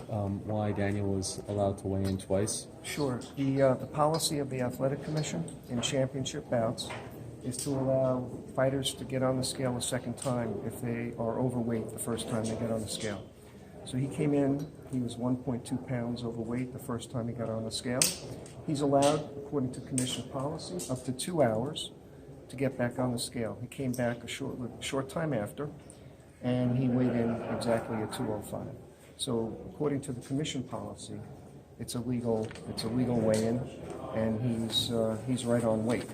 why Daniel was allowed to weigh in twice? Sure. The policy of the Athletic Commission in championship bouts is to allow fighters to get on the scale a second time if they are overweight the first time they get on the scale. So he came in, he was 1.2 pounds overweight the first time he got on the scale. He's allowed, according to commission policy, up to 2 hours to get back on the scale. He came back a short time after, and he weighed in exactly at 205. So according to the commission policy, it's a legal weigh-in, and he's right on weight.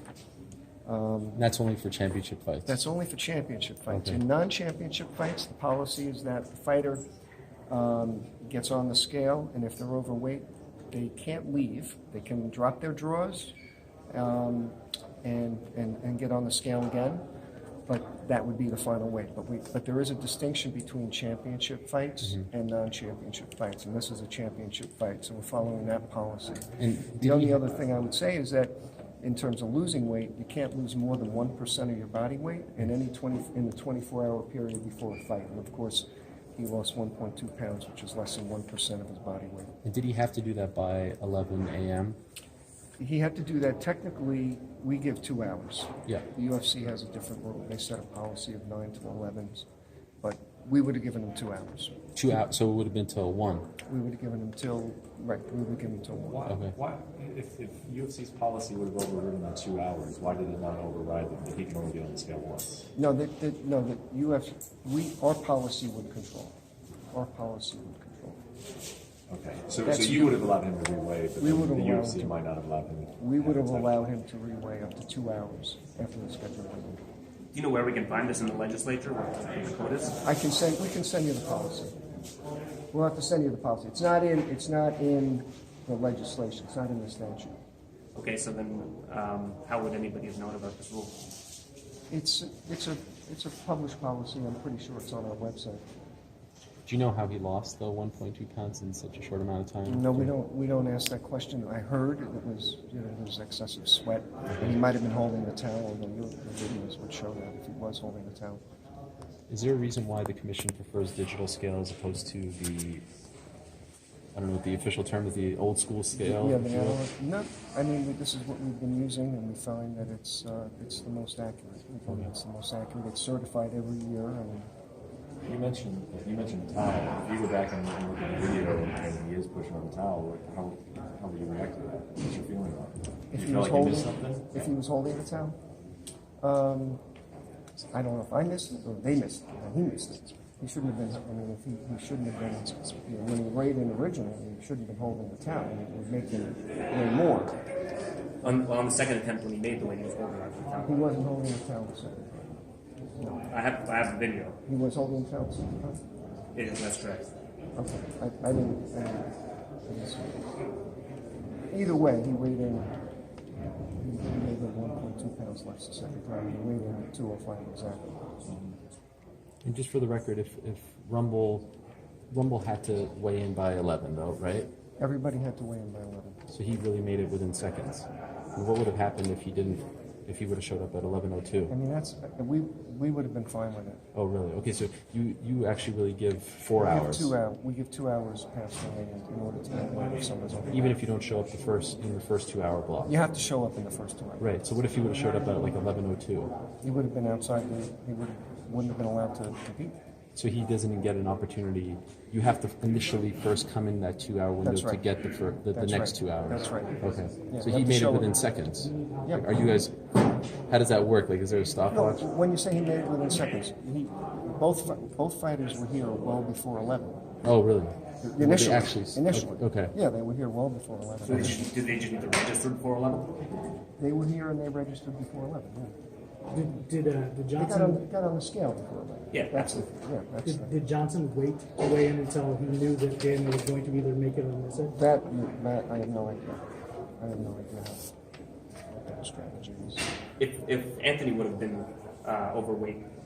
That's only for championship fights? That's only for championship fights. Okay. In non-championship fights, the policy is that the fighter gets on the scale, and if they're overweight, they can't leave. They can drop their drawers and get on the scale again, but that would be the final weight. But there is a distinction between championship fights and non-championship fights, and this is a championship fight, so we're following that policy. And the only other thing I would say is that in terms of losing weight, you can't lose more than 1% of your body weight in the 24-hour period before a fight. And of course, he lost 1.2 pounds, which is less than 1% of his body weight. And did he have to do that by 11 a.m.? He had to do that. Technically, we give 2 hours. Yeah. The UFC has a different rule. They set a policy of 9 to 11, but we would have given him 2 hours. 2 hours, so it would have been till 1? We would have given him till, right, we would have given him till 1. Okay. Why, if UFC's policy would have overridden the 2 hours, why did it not override that he can only get on the scale once? No, the UFC, our policy would control. Our policy would control. Okay, so you would have allowed him to reweigh, but We would the have allowed UFC him to- might not have allowed him. We would have allowed him to reweigh up to 2 hours after the schedule ended. Do you know where we can find this in the legislature, what the code is? We can send you the policy. We'll have to send you the policy. It's not in the legislation. It's not in the statute. Okay, so then how would anybody have known about this rule? It's a published policy. I'm pretty sure it's on our website. Do you know how he lost the 1.2 pounds in such a short amount of time? No, we don't ask that question. I heard it was there was excessive sweat, and he might have been holding the towel. And the videos would show that if he was holding the towel. Is there a reason why the commission prefers digital scale as opposed to the, I don't know what the official term is, the old school scale? Yeah, no. I mean, this is what we've been using, and we find that it's the most accurate. We find it's the most accurate. It's certified every year, and You mentioned the towel. If you go back and look at the video and he is pushing on the towel, how would you react to that? What's your feeling on it? if You he feel was like you holding, missed something? if he was holding the towel, I don't know if I missed it or they missed it. He missed it. He shouldn't have been. I mean, if he shouldn't have been. When he weighed in originally, he shouldn't have been holding the towel. It would make him weigh more. On the second attempt when he made the weight, he was holding on to the He towel. wasn't holding the towel the second time. No, I have the video. he was holding the towel the second time. That's correct. Okay, I didn't see it. Either way, he weighed in. He weighed in 1.2 pounds less the second time. He weighed in at 205 exactly. And just for the record, if Rumble had to weigh in by 11 though, right? Everybody had to weigh in by 11. So he really made it within seconds. And what would have happened if he didn't? If he would have showed up at 11:02? I mean, we would have been fine with it. Oh, really? Okay, so you actually really give 4 hours. We give 2 hours past the weigh-in in order to get weight if someone's over. Even if you don't show up in the first 2 hour block. You have to show up in the first 2 hours. Right. So what if he would have showed up at like 11:02? He would have been outside. He wouldn't have been allowed to compete. So he doesn't get an opportunity. You have to initially first come in that 2 hour window That's right. to get the That's next right. 2 hours. That's right. Okay. Yeah, So you he have to made it show within up. seconds. Yeah. Are you guys? How does that work? Like, is there a No, stopwatch? when you say he made it within seconds, both fighters were here well before 11. Oh, really? Initially. Initially. Okay. Yeah, they were here well before 11. So did they just need to register before 11? They were here and they registered before 11. Yeah. Did They Johnson got on the scale before 11. Yeah, That's it. Yeah, that's did Johnson wait to weigh in until he knew that Daniel was going to either make it or miss it? that. I have no idea. I have no idea what that strategy is. If Anthony would have been overweight